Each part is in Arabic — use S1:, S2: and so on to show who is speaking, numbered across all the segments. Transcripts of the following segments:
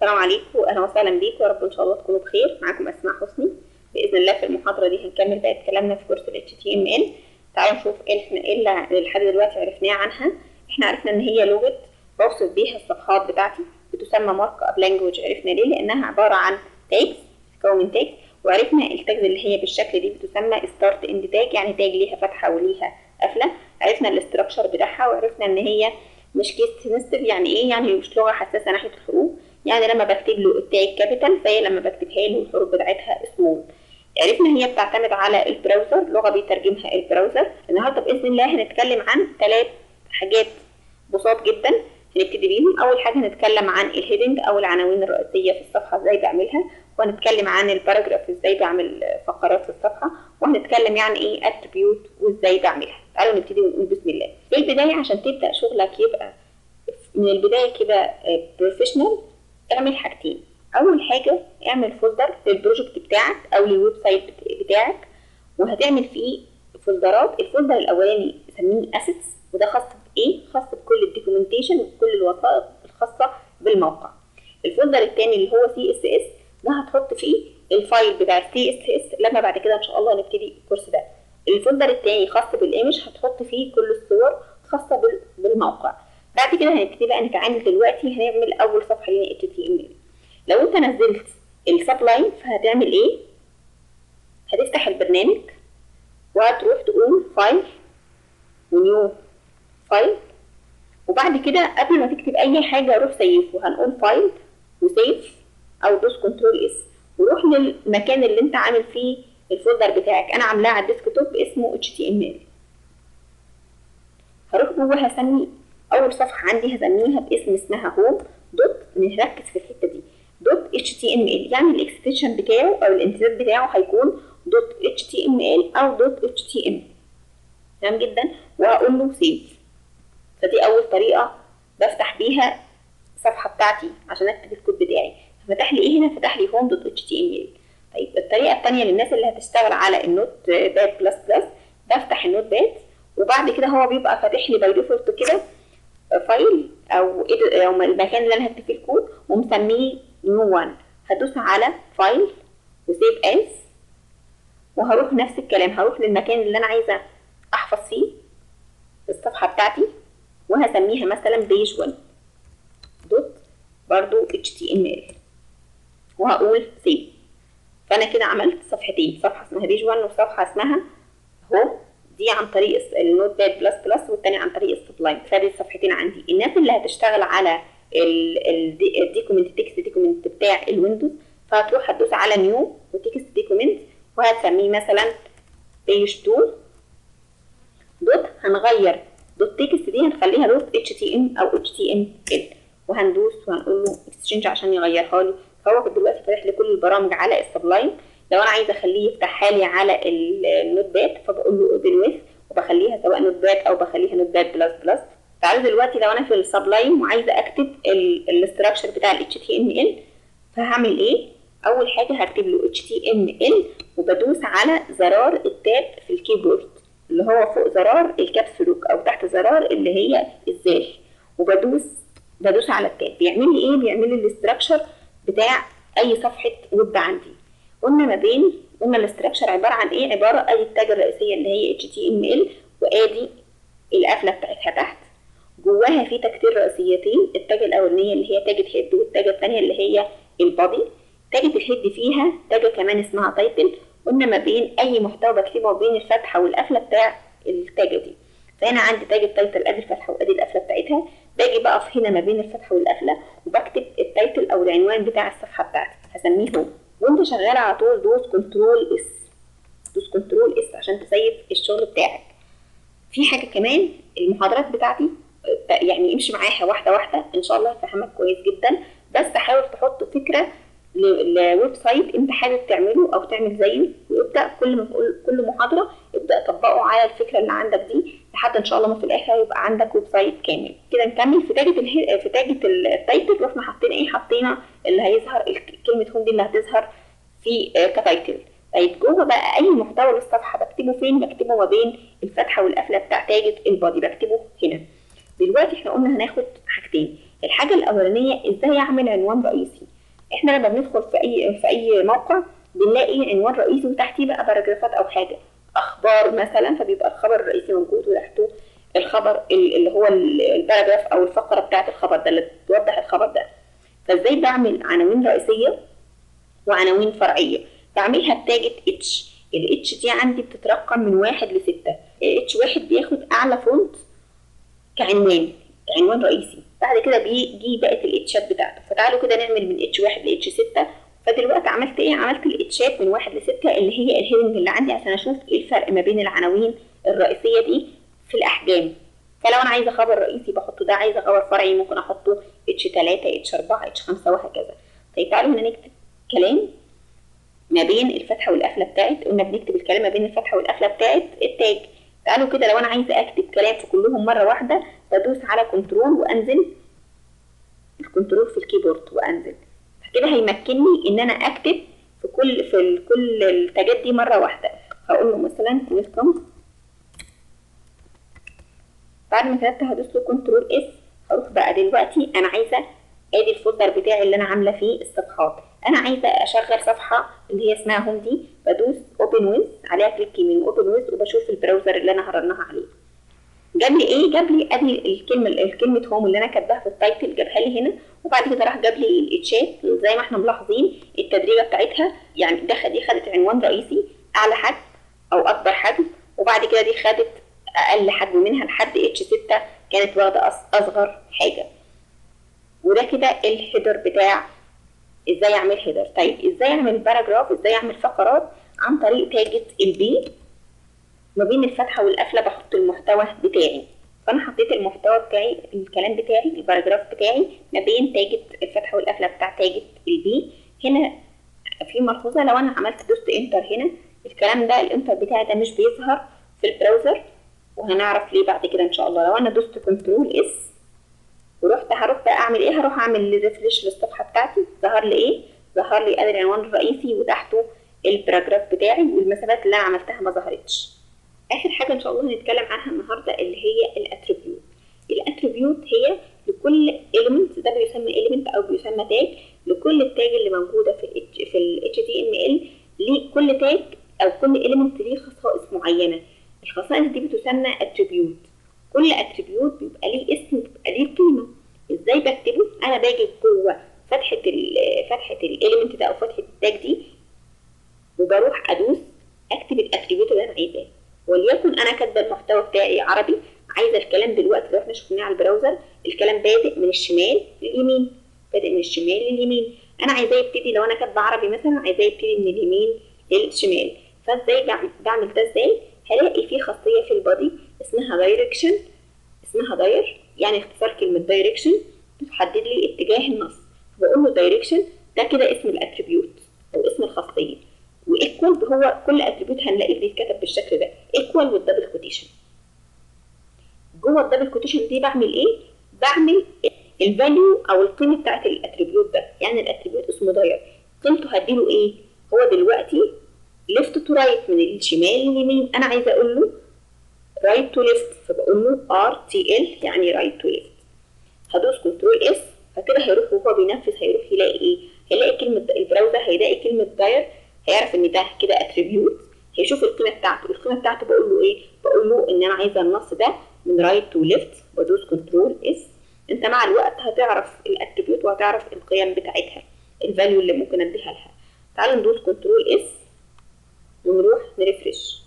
S1: السلام عليكم واهلا وسهلا بيكم، يا رب ان شاء الله تكونوا بخير. معاكم اسماء حسني باذن الله. في المحاضره دي هنكمل بقى كلامنا في كورس ال HTML. تعالوا نشوف احنا ايه اللي لحد دلوقتي عرفناه عنها. احنا عرفنا ان هي لغه بوصف بيها الصفحات بتاعتي، بتسمى مارك اب لانجوج. عرفنا ليه؟ لانها عباره عن تاجز، تكون تاجز. وعرفنا التاجز اللي هي بالشكل دي بتسمى ستارت اند تاج، يعني تاج ليها فتحه وليها قفله. عرفنا الاستراكشر بتاعها، وعرفنا ان هي مش كيس سنسيتيف. يعني ايه؟ يعني مش لغه حساسه ناحيه الحروف. يعني لما بكتب له التاج كابيتال فهي لما بكتبها له الحروف بتاعتها سمول. عرفنا هي بتعتمد على البراوزر، لغه بيترجمها البراوزر. النهارده باذن الله هنتكلم عن 3 حاجات بساط جدا هنبتدي بيهم. اول حاجه هنتكلم عن الهيدنج او العناوين الرئيسيه في الصفحه ازاي بعملها، وهنتكلم عن الباراجراف ازاي بعمل فقرات في الصفحه، وهنتكلم يعني ايه اتريبيوت وازاي بعملها. تعالوا نبتدي ونقول بسم الله. في البدايه عشان تبدا شغلك يبقى من البدايه كده بروفيشنال، اعمل حاجتين. اول حاجه اعمل فولدر للبروجكت بتاعك او للويب سايت بتاعك، وهتعمل فيه فولدرات. الفولدر الاولاني سميه اسيتس، وده خاص بايه؟ خاص بكل الدوكيومنتيشن وكل الوثائق الخاصه بالموقع. الفولدر الثاني اللي هو CSS، ده هتحط فيه الفايل بتاع CSS لما بعد كده ان شاء الله نبتدي الكورس ده. الفولدر الثاني خاص بالايمج، هتحط فيه كل الصور خاصه بالموقع. بعد كده هنبتدي بقى نتعامل. دلوقتي هنعمل اول صفحه لنا HTML. لو انت نزلت السبلاين فهتعمل ايه؟ هتفتح البرنامج وهتروح تقول فايل ونيو فايل، وبعد كده قبل ما تكتب اي حاجه روح سيف، وهنقول فايل وسيف او دوس كنترول اس، وروح للمكان اللي انت عامل فيه الفولدر بتاعك. انا عاملاه على الديسكتوب اسمه HTML. هروح جوه هسمي اول صفحه عندي هسميها باسم اسمها هوم دوت. نركز في الحته دي، دوت HTML، يعني الاكستنشن بتاعه او الامتداد بتاعه هيكون دوت HTML او دوت HTML. تمام جدا. وهقول له سيف. فدي اول طريقه بفتح بيها الصفحه بتاعتي عشان اكتب الكود بتاعي. فتح لي ايه هنا؟ فتح لي هوم دوت HTML. طيب الطريقه الثانيه للناس اللي هتشتغل على النوت باد بلس بلس، بفتح النوت باد، وبعد كده هو بيبقى فاتح لي باي ديفولت كده فايل او المكان اللي انا هكتب فيه الكود ومسميه نيو 1. هدوس على فايل وسيف اس، وهروح نفس الكلام، هروح للمكان اللي انا عايزه احفظ فيه الصفحه بتاعتي، وهسميها مثلا بيج 1 دوت برضو HTML، وهقول سيف. فانا كده عملت صفحتين، صفحه اسمها بيج 1 وصفحه اسمها هوم، دي عن طريق النوت باد بلس بلس، والتاني عن طريق السبلايم. فادي الصفحتين عندي. الناس اللي هتشتغل على الديكومنت تكست ديكومنت بتاع الويندوز، فهتروح هتدوس على نيو وتكست ديكومنت، وهتسميه مثلا بيج 2 دوت. هنغير دوت تكست دي هنخليها دوت HTML او HTML، وهندوس وهنقول له اكسشينج عشان يغيرها لي. فهو دلوقتي فاتح لي كل البرامج على السبلايم. لو انا عايزه اخليه يفتحها لي على النوت باد فبقول له اوبن ويز، وبخليها سواء نوت باد او بخليها نوت باد بلس بلس. تعالوا دلوقتي لو انا في السبلايم وعايزه اكتب الاستراكشر بتاع ال HTML، فهعمل ايه؟ اول حاجه هكتب له HTML، وبدوس على زرار التاب في الكيبورد اللي هو فوق زرار الكابس لوك او تحت زرار اللي هي الزال، بدوس على التاب. بيعمل لي ايه؟ بيعمل لي الاستراكشر بتاع اي صفحه ويب عندي. قلنا الاستراكشر عباره عن ايه؟ عباره ادي التاج الرئيسيه اللي هي HTML، وادي القفله بتاعتها تحت. جواها في تاجتين رئيسيتين، التاج الاولانيه اللي هي تاج الهيد، والتاجه الثانيه اللي هي البادي. تاجه الهيد فيها تاجه كمان اسمها تايتل. قلنا ما بين اي محتوى بكتبه ما بين الفتحه والقفله بتاع التاجه دي. فهنا عندي تاج التايتل ادي الفتحه وادي القفله بتاعتها. باجي بقى في هنا ما بين الفتحه والقفله وبكتب التايتل او العنوان بتاع الصفحه بتاعتي، هسميه هو. وانت شغال على طول دوس كنترول اس، دوس كنترول اس عشان تسيب الشغل بتاعك. في حاجه كمان، المحاضرات بتاعتي يعني امشي معاها واحده واحده ان شاء الله هتفهمك كويس جدا. بس حاول تحط فكره لويب سايت انت حابب تعمله او تعمل زيه، وابدا كل محاضره ابدا طبقه على الفكره اللي عندك دي لحد ان شاء الله ما في الاخر يبقى عندك ويب سايت كامل. كده نكمل. في تاجة التايتل رحنا حطينا ايه؟ حطينا اللي هيظهر كلمه هوم دي اللي هتظهر في كتايتل. طيب جوه بقى اي محتوى للصفحه بكتبه فين؟ بكتبه ما بين الفتحه والقفله بتاع تاجة البادي، بكتبه هنا. دلوقتي احنا قلنا هناخد حاجتين. الحاجه الاولانيه ازاي اعمل عنوان رئيسي. احنا لما بندخل في اي موقع بنلاقي عنوان رئيسي وتحتيه بقى باراجرافات او حاجه، اخبار مثلا، فبيبقى الخبر الرئيسي موجود وتحته الخبر اللي هو الباراجراف او الفقره بتاعه الخبر ده اللي بتوضح الخبر ده. فازاي بعمل عناوين رئيسيه وعناوين فرعيه؟ بعملها بتاجة اتش. الاتش دي عندي بتترقم من 1 ل6. اتش 1 بياخد اعلى فونت كعنوان رئيسي، بعد كده بيجي بقت الاتشات بتاعته. فتعالوا كده نعمل من اتش 1 ل اتش 6. فدلوقتي عملت ايه؟ عملت الاتشات من 1 ل6 اللي هي الهيدنج اللي عندي عشان اشوف ايه الفرق ما بين العناوين الرئيسيه دي في الاحجام. فلو انا عايزه خبر رئيسي بحطه ده، عايزه خبر فرعي ممكن احطه اتش 3 اتش 4 اتش 5 وهكذا. طيب تعالوا هنا نكتب كلام ما بين الفتحه والقفله بتاعت، قلنا بنكتب الكلام ما بين الفتحه والقفله بتاعت التاج. تعالوا كده لو انا عايزه اكتب كلام في كلهم مره واحده بدوس على كنترول وانزل، الكنترول في الكيبورد وانزل، فكده هيمكنني ان انا اكتب في كل التاجات دي مره واحده. هقول له مثلا ويلكم. بعد ما كتبت هدوس له كنترول اس. هروح بقى دلوقتي انا عايزه ادي الفولدر بتاعي اللي انا عامله فيه الصفحات. انا عايزه اشغل صفحه اللي هي اسمها هوم دي، بدوس اوبن ويز عليها كليك يمين اوبن ويز وبشوف البراوزر اللي انا هرنها عليه. جاب لي ايه؟ جاب لي ادي الكلمه هوم اللي انا كاتباها في التايتل، جابها لي هنا. وبعد كده راح جاب لي الاتشات زي ما احنا ملاحظين التدريجه دي خدت عنوان رئيسي اعلى حجم او اكبر حجم، وبعد كده دي خدت اقل حجم منها لحد اتش 6 كانت واخده اصغر حاجه. وده كده الهيدر بتاع ازاي اعمل هيدر. طيب ازاي اعمل باراجراف؟ ازاي اعمل فقرات؟ عن طريق تاجة البي ما بين الفتحه والقفله بحط المحتوى بتاعي. فانا حطيت المحتوى بتاعي الكلام بتاعي الباراجراف بتاعي ما بين تاجة الفتحه والقفله بتاع تاجة البي. هنا في ملحوظه، لو انا عملت دوست انتر هنا الكلام ده الانتر بتاعي ده مش بيظهر في البراوزر، وهنعرف ليه بعد كده ان شاء الله. لو انا دوست كنترول اس هروح بقى اعمل ايه؟ هروح اعمل ريفريش للصفحه بتاعتي. ظهر لي ايه؟ ظهر لي ادي العنوان الرئيسي وتحته الباراجراف بتاعي، والمسافات اللي انا عملتها ما ظهرتش. اخر حاجه ان شاء الله هنتكلم عنها النهارده اللي هي الاتريبيوت. الاتريبيوت هي لكل element، ده بيسمى element او بيسمى تاج، لكل التاج اللي موجوده في ال HTML. لكل تاج او كل element ليه خصائص معينه، الخصائص دي بتسمى اتريبيوت. كل اتريبيوت بيبقى ليه اسم، بيبقى ليه قيمه. ازاي بكتبه؟ انا باجي جوه فتحه الاليمنت ده او فتحه التاج دي وبروح ادوس اكتب الاتريبيوت اللي انا عايزاه. وليكن انا كاتبه المحتوى بتاعي عربي، عايزه الكلام دلوقتي لو احنا شفناه على البراوزر الكلام بادئ من الشمال لليمين، بادئ من الشمال لليمين. انا عايزاه يبتدي، لو انا كاتبه عربي مثلا عايزاه يبتدي من اليمين للشمال. فازاي بعمل ده؟ ازاي؟ هلاقي في خاصيه في البادي اسمها دايركشن، اسمها داير يعني اختصار كلمه دايركشن، بتحدد لي اتجاه النص. بقول له دايركشن، ده كده اسم الاتريبيوت او اسم الخاصيه. وايكوال هو كل اتريبيوت هنلاقيه بيتكتب بالشكل ده، ايكوال والدبل كوتيشن. جوه الدبل كوتيشن دي بعمل ايه؟ بعمل الفاليو او القيمه بتاعت الاتريبيوت ده. يعني الاتريبيوت اسمه داير، قيمته هديله ايه؟ هو دلوقتي ليفت تو رايت، من الشمال لليمين. انا عايزه اقول له رايت تو ليفت، فبقول له RTL يعني رايت تو ليفت. هدوس كنترول اس، فكده هيروح وهو بينفذ هيروح يلاقي ايه؟ هيلاقي كلمه البراوزر، هيلاقي كلمه داير، هيعرف ان ده كده اتريبيوت. هيشوف القيمه بتاعته. القيمه بتاعته بقول له ايه؟ بقول له ان انا عايزه النص ده من رايت تو ليفت، بدوس كنترول اس. انت مع الوقت هتعرف الاتريبيوت وهتعرف القيم بتاعتها، الفاليو اللي ممكن اديها لها. تعالوا ندوس كنترول اس ونروح نريفرش.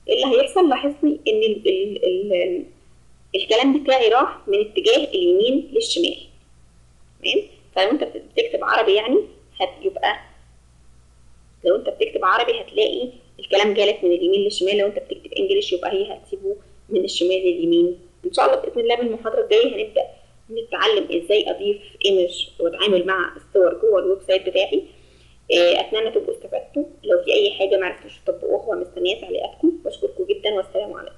S1: ايه اللي هيحصل؟ لاحظني ان الكلام بتاعي راح من اتجاه اليمين للشمال. تمام؟ فلو انت بتكتب عربي يعني هتبقى، لو انت بتكتب عربي هتلاقي الكلام جالك من اليمين للشمال. لو انت بتكتب انجليش يبقى هي هتسيبه من الشمال لليمين. ان شاء الله باذن الله بالمحاضره الجايه هنبدا نتعلم ازاي اضيف ايمج واتعامل مع الصور جوه الويب سايت بتاعي. اتمنى تبقوا استفدتوا. لو في اي حاجه ما عرفتوش تطبقوها مستنيه تعليقاتكم. بشكركم جدا والسلام عليكم.